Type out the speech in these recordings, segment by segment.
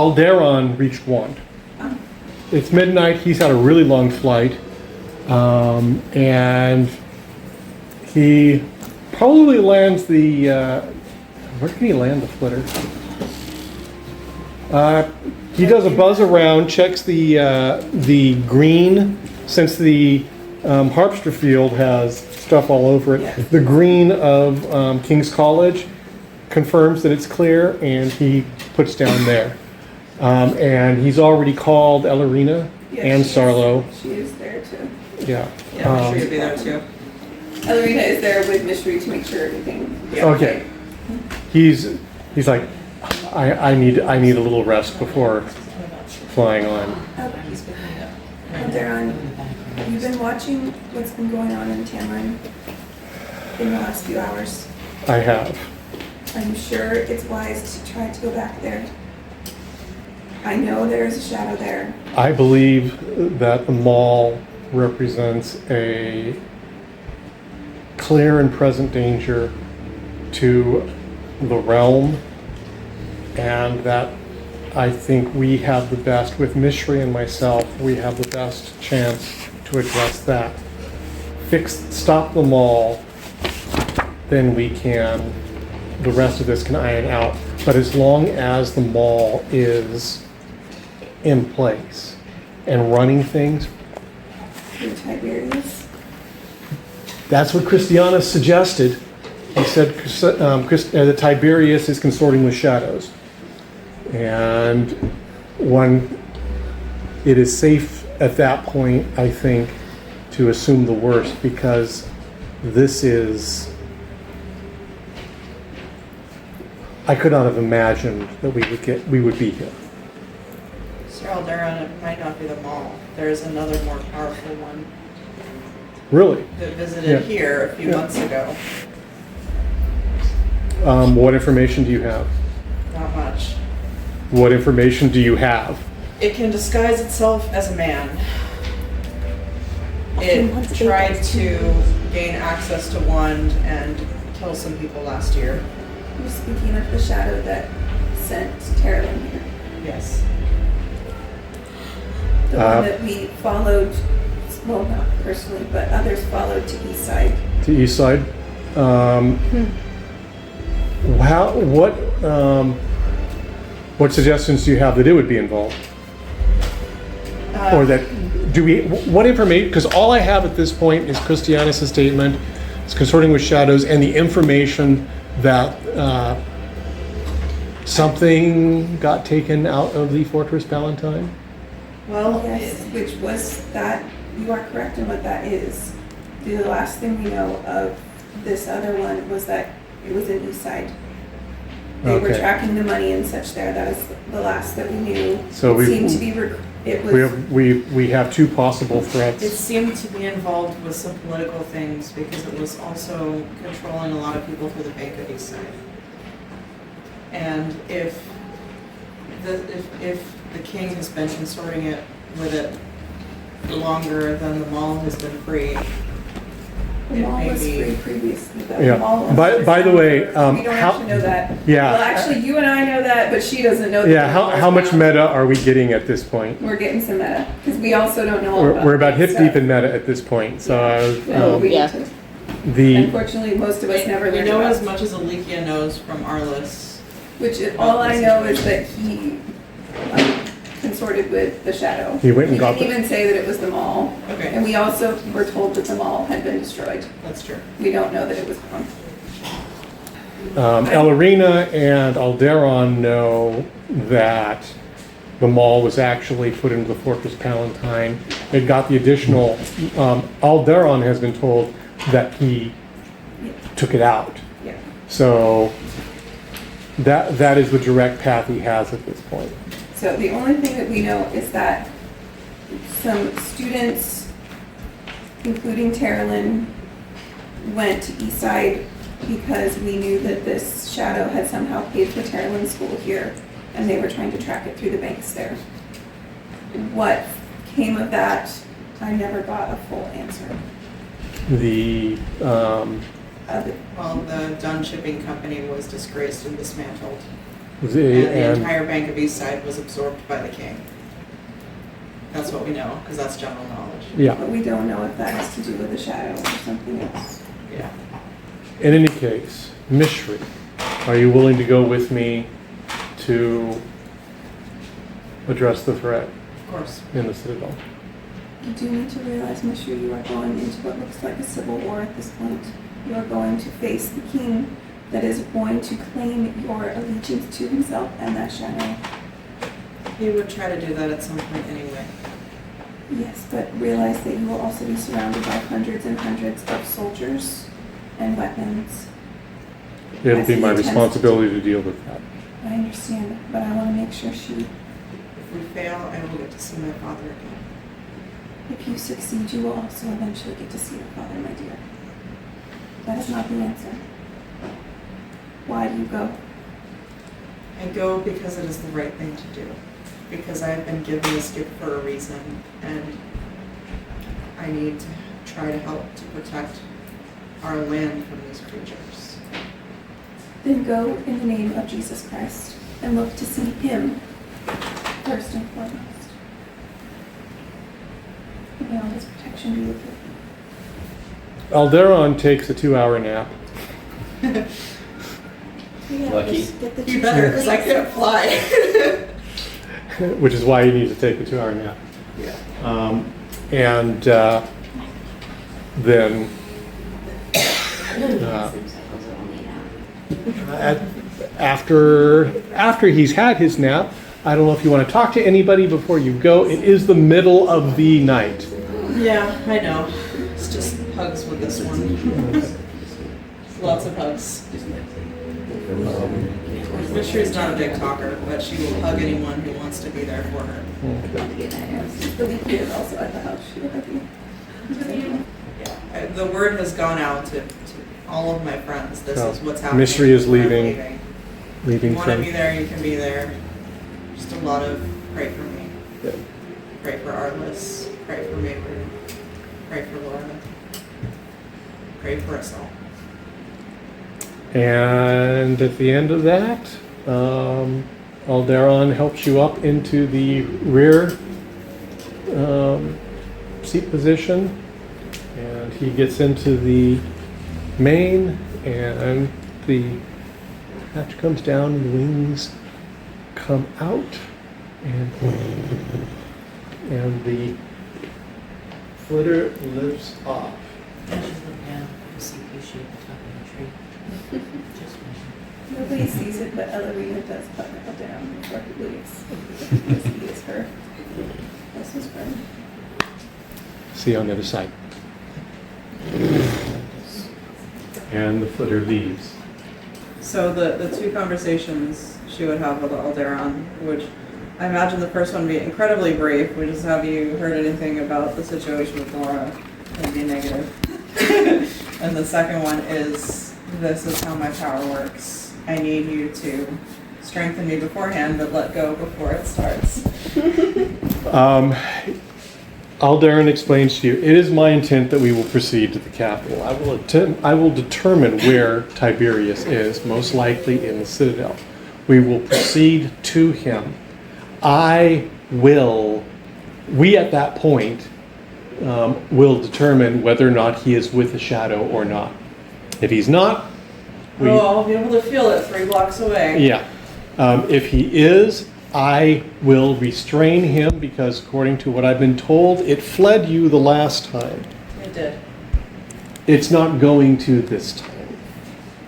Alderon reached one. It's midnight. He's had a really long flight, and he probably lands the. Where can he land the flitter? He does a buzz around, checks the green, since the Harpster field has stuff all over it. Yes. The green of King's College confirms that it's clear, and he puts down there. And he's already called Ellerina and Sarlo. She is there too. Yeah. Yeah, Mishri will be there too. Ellerina is there with Mishri to make sure everything. Okay. He's like, I need a little rest before flying on. Alderon, have you been watching what's been going on in Tamorin in the last few hours? I have. I'm sure it's wise to try to go back there. I know there is a shadow there. I believe that the mall represents a clear and present danger to the realm, and that I think we have the best, with Mishri and myself, we have the best chance to address that. Stop the mall, then we can, the rest of this can iron out. But as long as the mall is in place and running things, In Tiberius. that's what Christiana suggested. He said that Tiberius is consorting with shadows. And when it is safe at that point, I think, to assume the worst, because this is... I could not have imagined that we would be here. Sir Alderon, it might not be the mall. There is another more powerful one Really? that visited here a few months ago. What information do you have? Not much. What information do you have? It can disguise itself as a man. It tried to gain access to Wand and kill some people last year. You're speaking of the shadow that sent Terralyn here. Yes. The one that we followed, well, not personally, but others followed to Eastside. To Eastside? What suggestions do you have that it would be involved? Or that, what information, because all I have at this point is Christiana's statement, it's consorting with shadows, and the information that something got taken out of the Fortress Palatine. Well, Yes, which was that, you are correct in what that is. The last thing we know of this other one was that it was in Eastside. They were Okay. tracking the money and such there. That was the last that we knew. So it seemed to be, it was, We have two possible threats. it seemed to be involved with some political things because it was also controlling a lot of people through the Bank of Eastside. And if the king has been consorting it with it longer than the mall has been free, the it mall may was be. free previously. The Yeah. mall By the way, we don't how- actually know that. Yeah. Well, actually, you and I know that, but she doesn't know that. Yeah, the mall how is much around. meta are we getting at this point? We're getting some meta, because we also don't know all We're about hip that deep stuff. in meta at this point, so Well, we Yeah. need to- the Unfortunately, most of us never We learned know about as much as Alekia knows from Arliss. Which is, all I know is that he consorted with the shadow. He went and got didn't the- even say that it was the mall. Okay, And we also were told that the mall had been destroyed. that's true. We don't know that it was gone. Ellerina and Alderon know that the mall was actually put into the Fortress Palatine. It got the additional, Alderon has been told that he took it out. Yeah. So that is the direct path he has at this point. So the only thing that we know is that some students, including Terralyn, went to Eastside because we knew that this shadow had somehow paid for Terralyn's school here, and they were trying to track it through the banks there. What came of that, I never got a full answer. The, Of it. Well, the Dunn Shipping Company was disgraced and dismantled. And the entire Bank of Eastside was absorbed by the king. That's what we know, because that's general knowledge. Yeah. But we don't know if that has to do with the shadow or something else. Yeah. In any case, Mishri, are you willing to go with me to address the threat Of course. in the Citadel? You do need to realize, Mishri, you are going into what looks like a civil war at this point. You are going to face the king that is going to claim your allegiance to himself and that shadow. He would try to do that at some point anyway. Yes, but realize that you will also be surrounded by hundreds and hundreds of soldiers and weapons. It'll be my That's the responsibility to deal with that. I understand, but I want to make sure If we fail, I will get to see my father again. if you succeed, you will also eventually get to see your father, my dear. That is not the answer. Why do you go? I go because it is the right thing to do. Because I have been given this gift for a reason, and I need to try to help to protect our land from these creatures. Then go in the name of Jesus Christ and look to see him first and foremost. May all his protection be with you. Alderon takes a 2-hour nap. Yeah, Lucky. just get the You better, because I can't fly. Which is why you need to take a 2-hour nap. Yeah. And then after he's had his nap, I don't know if you want to talk to anybody before you go. It is the middle of the night. Yeah, I know. It's just hugs with this one. Lots of hugs. Mishri's not a big talker, but she will hug anyone who wants to be there for her. The weekend is also at the house. She will have you. Yeah. The word has gone out to all of my friends. This is what's happening. Mishri is I'm leaving. If Leaving you want to from be there, you can be there. Just a lot of pray for me. Yeah. Pray for Arliss. Pray for Myrddin. Pray for Laura. Pray for us all. And at the end of that, Alderon helps you up into the rear seat position, and he gets into the main, and the hatch comes down, and the wings come out, and the flitter lifts off. I just look down to see if she at the top of the tree. Just one. Nobody sees it, but Ellerina does put her down before he leaves. Because he is her closest friend. See you on the other side. And the flitter leaves. So the two conversations she would have with Alderon, which I imagine the first one would be incredibly brief, which is have you heard anything about the situation with Laura? It'd be negative. And the second one is, this is how my power works. I need you to strengthen me beforehand, but let go before it starts. Alderon explains to you, it is my intent that we will proceed to the capital. I will determine where Tiberius is, most likely in the Citadel. We will proceed to him. We at that point will determine whether or not he is with the shadow or not. If he's not, I'll be able to feel it 3 blocks away. yeah. If he is, I will restrain him because according to what I've been told, it fled you the last time. It did. It's not going to this time.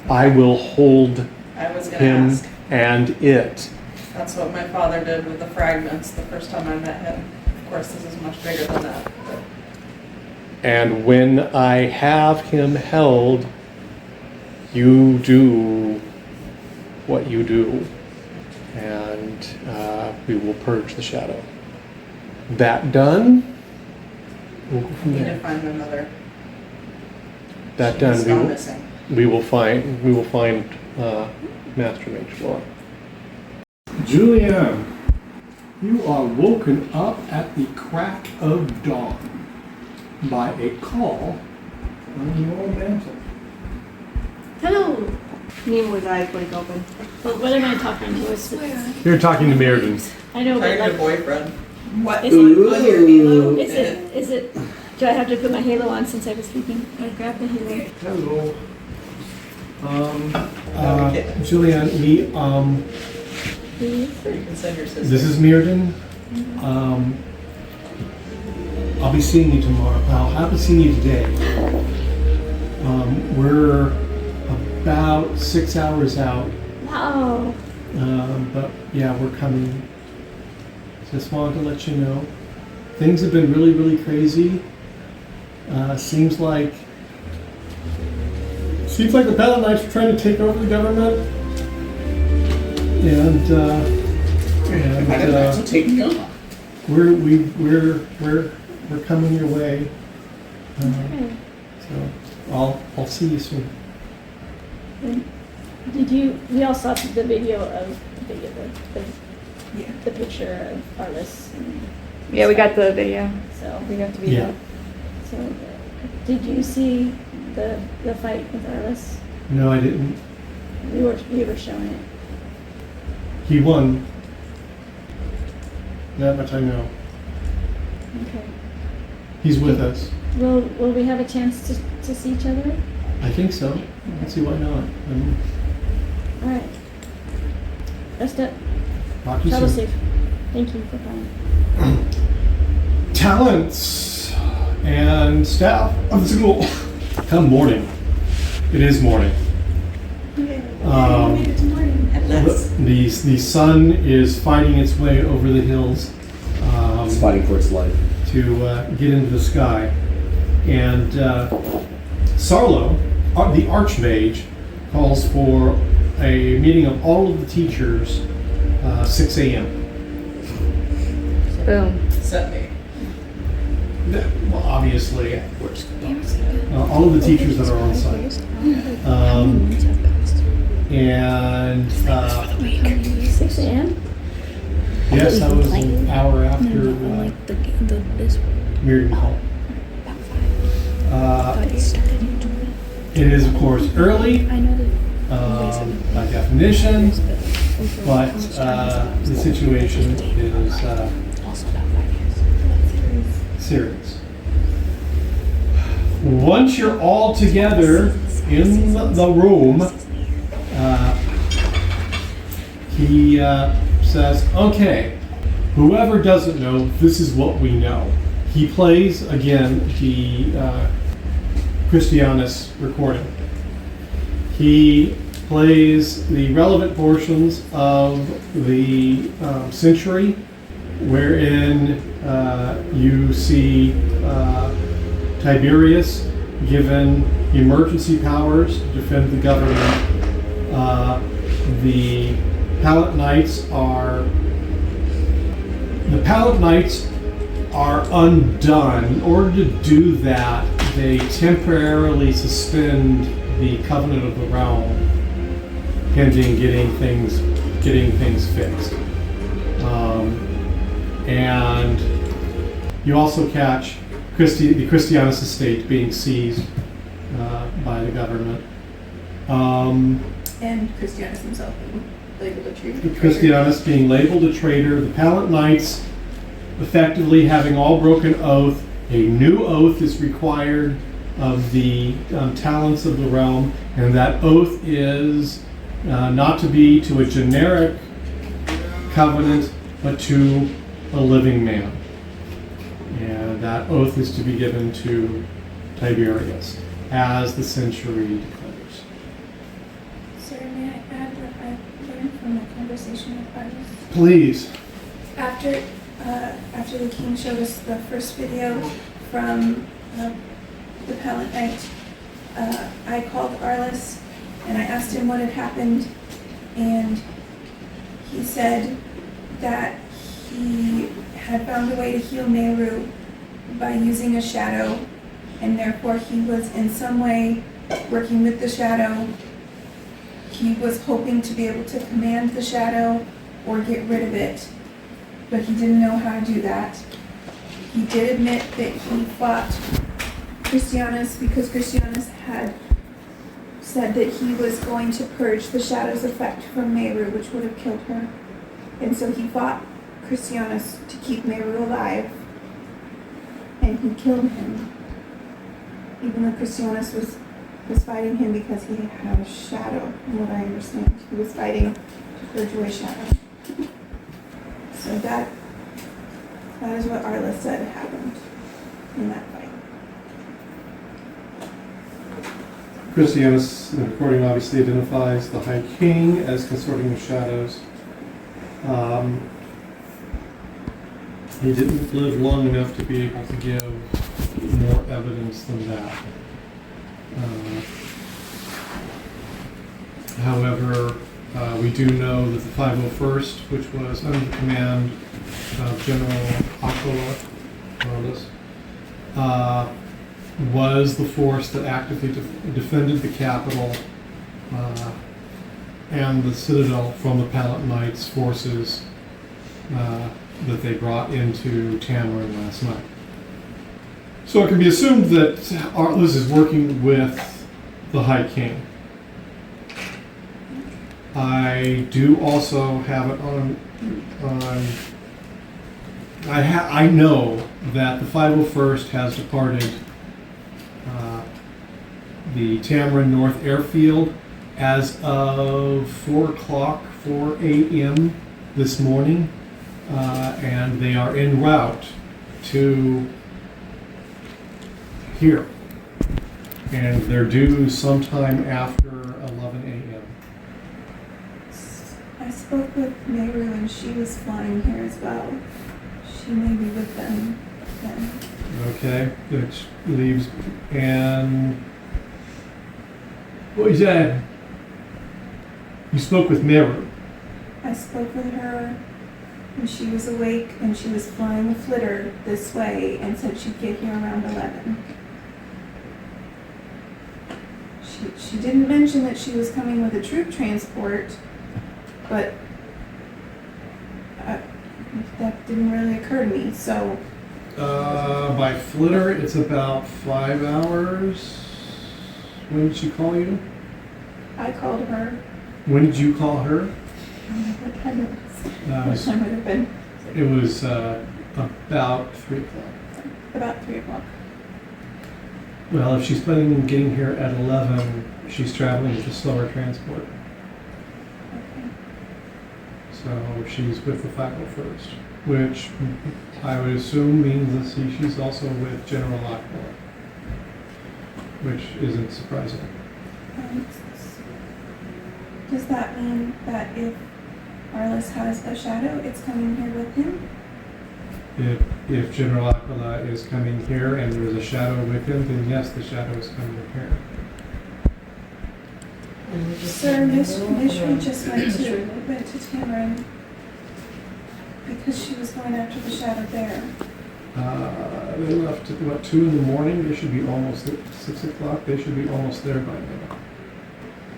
I will hold I was going to him ask. and it. That's what my father did with the fragments the first time I met him. Of course, this is much bigger than that. But And when I have him held, you do what you do. And we will purge the shadow. That done, we'll go I from need to there. find my mother. That She's done, gone missing. we will find Master Mage Laura. Juliane, you are woken up at the crack of dawn by a call on your mantle. Hello. Name with eyes wide open. But what am I talking to? You're talking to Myrddin. I know, but Talking to like, boyfriend. What is On your Halo. is it, do I have to put my halo on since I was sleeping? I grab the halo. Hello. Okay. Juliane, You can send your sister. this is Myrddin. I'll be seeing you tomorrow. I'll be seeing you today. We're about 6 hours out, Wow. but yeah, we're coming. Just wanted to let you know. Things have been really, really crazy. Seems like the Battle Knights are trying to take over the government, and taking over. we're coming your way. Okay. So I'll see you soon. And we all saw the video of Yeah. the picture of Arliss. Yeah, we got the video. So, We got the Yeah. video. so did you see the fight with Arliss? No, I didn't. We were showing it. He won. That much I know. Okay. He's with us. Will we have a chance to see each other? I think so. Let's see why not. All right. Rest up. Talk to you Travel soon. safe. Thank you for coming. Talents and staff of the school. Come morning. It is morning. The sun is fighting its way over the hills. It's fighting for its life. To get into the sky. And Sarlo, the Arch Mage, calls for a meeting of all of the teachers 6 a.m. Boom. Set me. Well, obviously, all of the teachers that are on site. And 6 a.m.? yes, that was an hour after Myrddin call. It is, of course, early by definition, but the situation is serious. Once you're all together in the room, he says, okay, whoever doesn't know, this is what we know. He plays, again, the Christianus recording. He plays the relevant portions of the century, wherein you see Tiberius given emergency powers to defend the government. The Pallet Knights are undone. In order to do that, they temporarily suspend the Covenant of the Realm, pending getting things fixed. And you also catch the Christianus estate being seized by the government. And Christianus himself being labeled a traitor. Christianus being labeled a traitor, the Pallet Knights effectively having all broken oath. A new oath is required of the talents of the realm, and that oath is not to be to a generic covenant, but to a living man. And that oath is to be given to Tiberius, as the century declares. Sir, may I add what I learned from the conversation with Arliss? Please. After the king showed us the first video from the Pallet Knight, I called Arliss and I asked him what had happened, and he said that he had found a way to heal Meru by using a shadow, and therefore he was in some way working with the shadow. He was hoping to be able to command the shadow or get rid of it, but he didn't know how to do that. He did admit that he fought Christianus because Christianus had said that he was going to purge the shadow's effect from Meru, which would have killed her. And so he fought Christianus to keep Meru alive. And he killed him. Even though Christianus was fighting him because he had a shadow, from what I understand. He was fighting to purge away shadow. So that is what Arla said happened in that fight. Christianus, the recording obviously identifies the High King as consorting of shadows. He didn't live long enough to be able to give more evidence than that. However, we do know that the 501st, which was under the command of General Aquila, was the force that actively defended the capital and the citadel from the Palatinites' forces that they brought into Tamorin last night. So it can be assumed that Artless is working with the High King. I do also have it on I know that the 501st has departed the Tamorin North Airfield as of 4 a.m. this morning, and they are en route to here, and they're due sometime after 11 a.m. I spoke with Meru and she was flying here as well. She may be with them then. Okay, which leaves, and what you said? You spoke with Myrddin. I spoke with her and she was awake and she was flying a flitter this way and said she'd get here around 11. She didn't mention that she was coming with a troop transport, but that didn't really occur to me, so. By flitter, it's about 5 hours. When did she call you? I called her. When did you call her? What time it was? What time would it have been? It was about 3 o'clock. About 3 o'clock. Well, if she's planning on getting here at 11, she's traveling with a slower transport. Okay. So she's with the 501st, which I would assume means that she's also with General Aquila, which isn't surprising. Does that mean that if Arliss has a shadow, it's coming here with him? If General Aquila is coming here and there's a shadow with him, then yes, the shadow is coming here. Sir, Mishri just went to Tamorin because she was going after the shadow there. They left at, what, 2 in the morning? They should be almost at 6 o'clock. They should be almost there by now.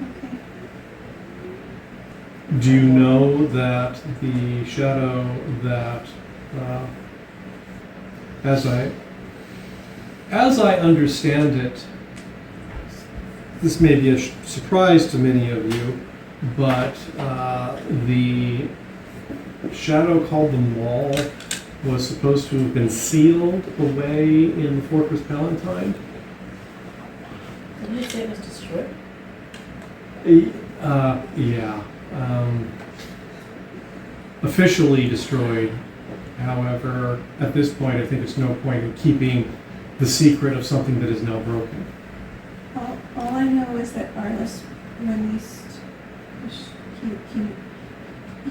Okay. Do you know that the shadow that, as I understand it, this may be a surprise to many of you, but the shadow called the Maul was supposed to have been sealed away in the Fortress Palatine. Didn't you say it was destroyed? Yeah. Officially destroyed. However, at this point, I think there's no point in keeping the secret of something that is now broken. All I know is that Arliss released.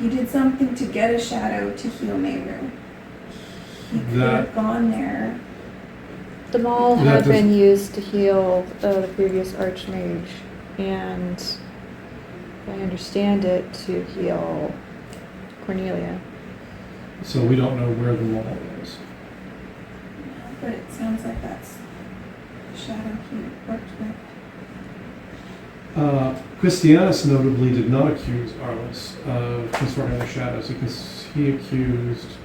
He did something to get a shadow to heal Meru. He could have gone there. The Maul That had does- been used to heal the previous Arch Mage, and if I understand it, to heal Cornelia. So we don't know where the Maul is. But it sounds like that's the shadow he worked with. Christianus notably did not accuse Arliss of consorting the shadows because he accused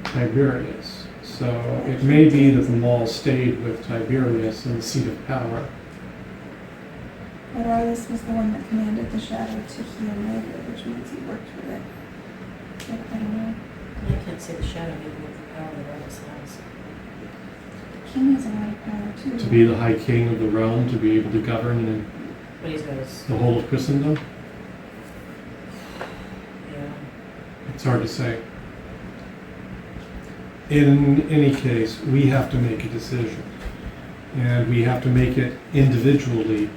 Tiberius. So it may be that the Maul stayed with Tiberius in the seat of power. But Arliss was the one that commanded the shadow to heal Myrddin, which means he worked with it. But I don't know. I can't say the shadow even with the power that Arliss has. The king has a lot of power too. To be the High King of the realm, to be able to govern But he's got his, the whole of Christendom, yeah. it's hard to say. In any case, we have to make a decision. And we have to make it individually.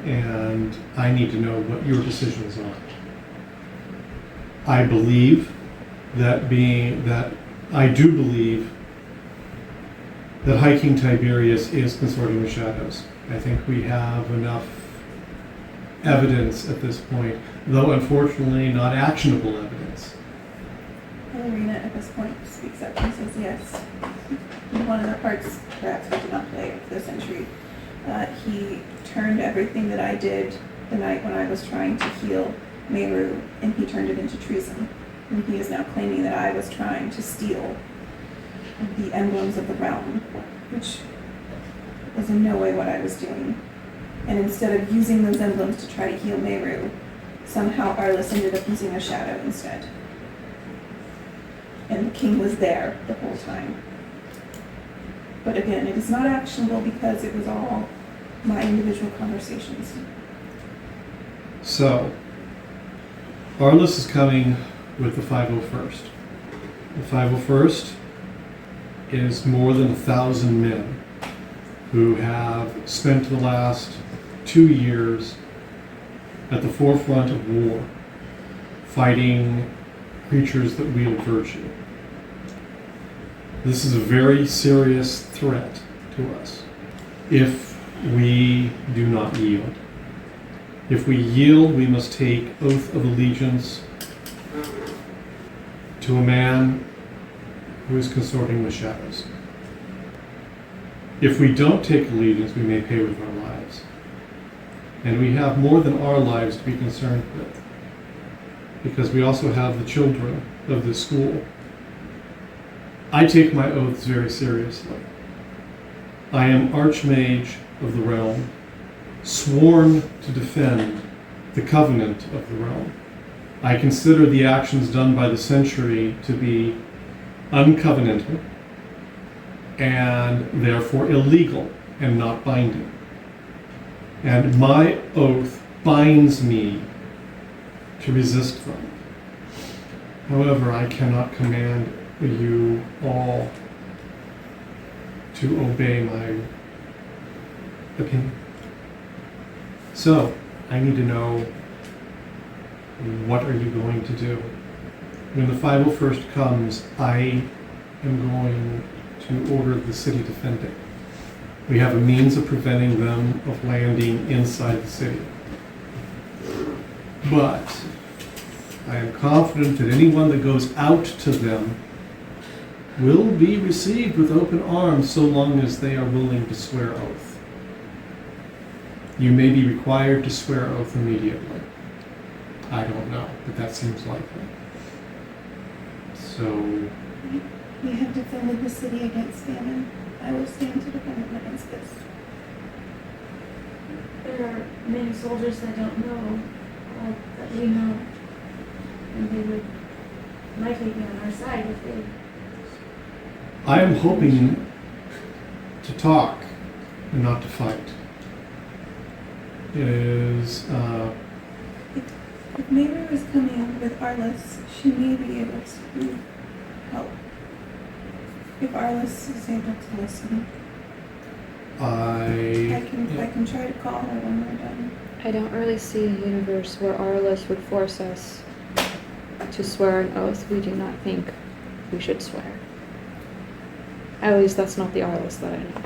And I need to know what your decisions are. I believe I do believe that High King Tiberius is consorting with shadows. I think we have enough evidence at this point, though unfortunately not actionable evidence. Ballerina at this point speaks up and says yes. One of the parts, perhaps we did not play for the century, he turned everything that I did the night when I was trying to heal Meru, and he turned it into treason. And he is now claiming that I was trying to steal the emblems of the realm, which was in no way what I was doing. And instead of using those emblems to try to heal Meru, somehow Arliss ended up using a shadow instead. And the king was there the whole time. But again, it is not actionable because it was all my individual conversations. So, Arliss is coming with the 501st. The 501st is more than 1,000 men who have spent the last 2 years at the forefront of war, fighting creatures that wield virtue. This is a very serious threat to us if we do not yield. If we yield, we must take oath of allegiance to a man who is consorting with shadows. If we don't take allegiance, we may pay with our lives. And we have more than our lives to be concerned with, because we also have the children of this school. I take my oaths very seriously. I am Arch Mage of the realm, sworn to defend the covenant of the realm. I consider the actions done by the century to be uncovenanted and therefore illegal and not binding. And my oath binds me to resist them. However, I cannot command you all to obey my opinion. So, I need to know, what are you going to do? When the 501st comes, I am going to order the city defended. We have a means of preventing them of landing inside the city. But I am confident that anyone that goes out to them will be received with open arms so long as they are willing to swear oath. You may be required to swear oath immediately. I don't know, but that seems likely. So, We have defended the city against famine. I will stand to defend them against this. There are many soldiers that don't know, that we know, and they would likely be on our side if they. I am hoping to talk and not to fight. It is, If Meru is coming with Arliss, she may be able to help. If Arliss is able to listen, I can try to call her when we're done. I don't really see a universe where Arliss would force us to swear an oath we do not think we should swear. At least that's not the Arliss that I know.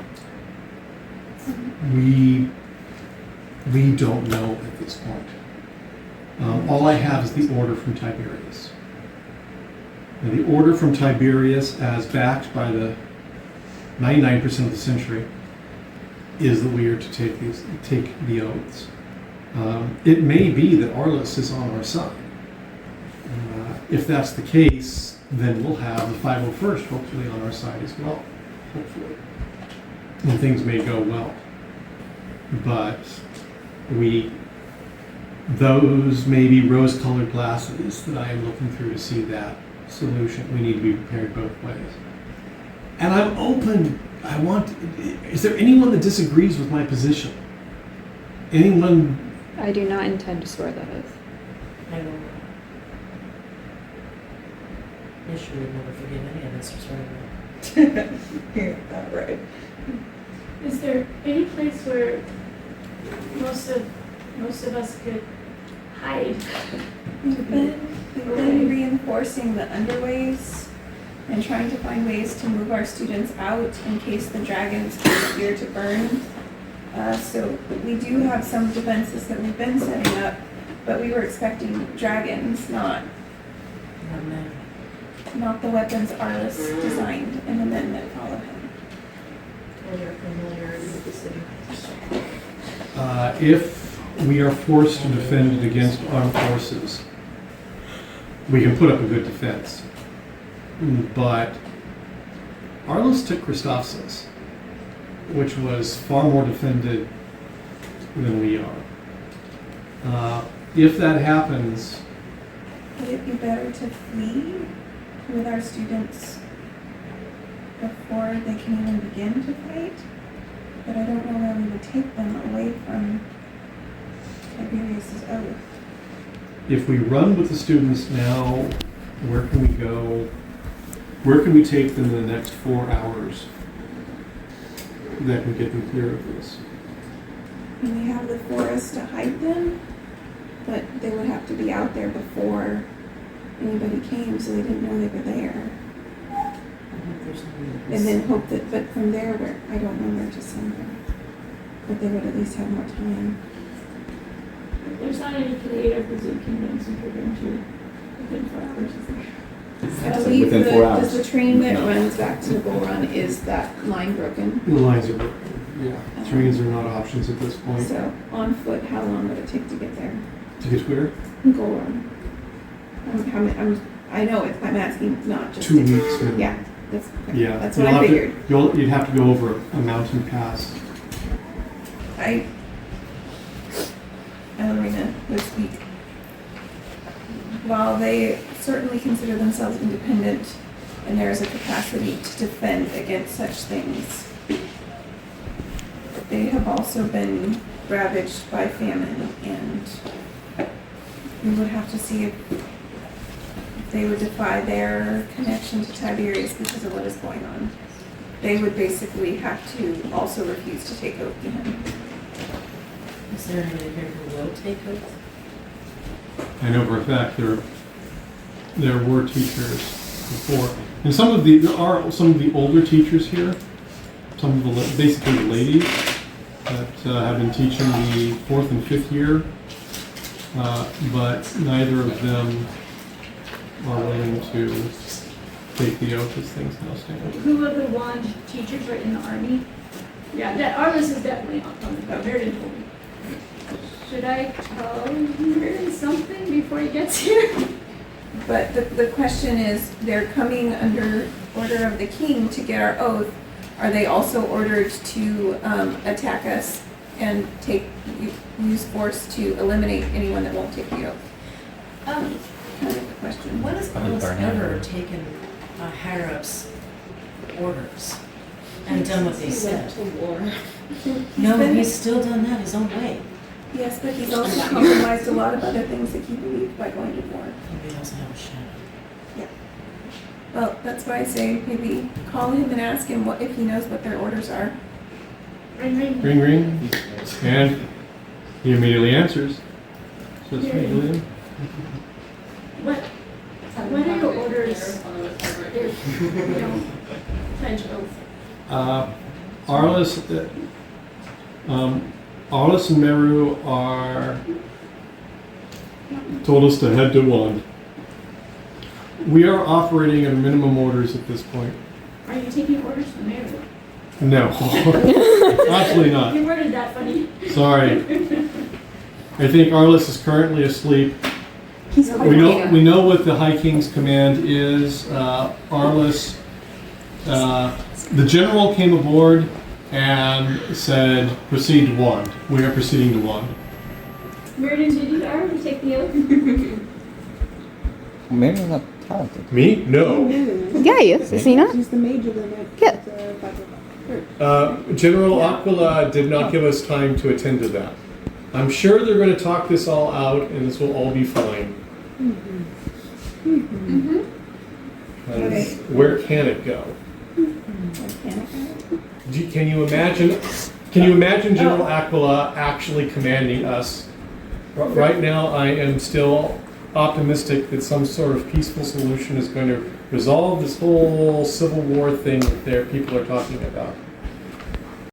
we don't know at this point. All I have is the order from Tiberius. And the order from Tiberius, as backed by the 99% of the century, is that we are to take the oaths. It may be that Arliss is on our side. If that's the case, then we'll have the 501st hopefully on our side as well, hopefully. And things may go well. but those may be rose-colored glasses that I am looking through to see that solution. We need to be prepared both ways. And I'm open. Is there anyone that disagrees with my position? Anyone? I do not intend to swear that oath. I will not. Mishri would never forgive any of us for swearing that. You're not right. Is there any place where most of us could hide? We've been reinforcing the underways and trying to find ways to move our students out in case the dragons come here to burn. So we do have some defenses that we've been setting up, but we were expecting dragons, not the weapons Arliss designed and the men that follow him. Or your familiarity with the city. If we are forced to defend it against armed forces, we can put up a good defense. But Arliss took Christophsis, which was far more defended than we are. If that happens, Would it be better to flee with our students before they can even begin to fight? But I don't know where we would take them away from Tiberius's oath. if we run with the students now, where can we go? Where can we take them in the next 4 hours that can get them clear of this? And we have the forest to hide them, but they would have to be out there before anybody came, so they didn't know they were there. I hope there's no And then hope that, but from there, I don't know where to send them. But they would at least have more time. There's not any creative Brazil kingdoms we could go to within 4 hours, is there? I believe Within 4 hours. does the train that runs back to the bull run, is that line broken? The lines are broken, yeah. Trains are not options at this point. So on foot, how long would it take to get there? To get where? Bull run. I know it, I'm asking not just. 2 weeks minimum. Yeah, that's, okay. Yeah. That's what I figured. You'd have to go over a mountain pass. Alderina would speak. While they certainly consider themselves independent and there is a capacity to defend against such things, they have also been ravaged by famine, and we would have to see if they would defy their connection to Tiberius because of what is going on. They would basically have to also refuse to take oath to him. Is there anybody here who will take oath? I know for a fact there were teachers before, and there are some of the older teachers here, some of the basically the ladies that have been teaching the 4th and 5th year, but neither of them are willing to take the oath as things now stand. Who are the wand teachers right in the army? Yeah, that Arliss is definitely on the go. Myrddin told me. Should I tell Myrddin something before he gets here? But the question is, they're coming under order of the king to get our oath. Are they also ordered to attack us and use force to eliminate anyone that won't take the oath? Kind of the question. When has Arliss ever taken higher-ups' orders and done what they said? No, he's still done that his own way. Yes, but he's also compromised a lot of other things that he believed by going to war. Maybe he doesn't have a shadow. Well, that's why I say maybe call him and ask him if he knows what their orders are. Ring, ring. Ring, ring, and he immediately answers. So it's me, Juliane. What are your orders if you don't pledge oath? Arliss and Meru told us to head to one. We are operating at minimum orders at this point. Are you taking orders from Mary? No, absolutely not. You worded that funny. Sorry. I think Arliss is currently asleep. We know what the High King's command is. Arliss, the general came aboard and said, proceed to wand. We are proceeding to wand. Myrddin, did you already take the oath? Maybe not talented. Me? No. Yeah, he is. Is he not? He's the mage of the night. Yeah. General Aquila did not give us time to attend to that. I'm sure they're going to talk this all out, and this will all be fine. Mm-hmm. 'Cause where can it go? Can you imagine? Can you imagine General Aquila actually commanding us? Right now, I am still optimistic that some sort of peaceful solution is going to resolve this whole civil war thing that people are talking about.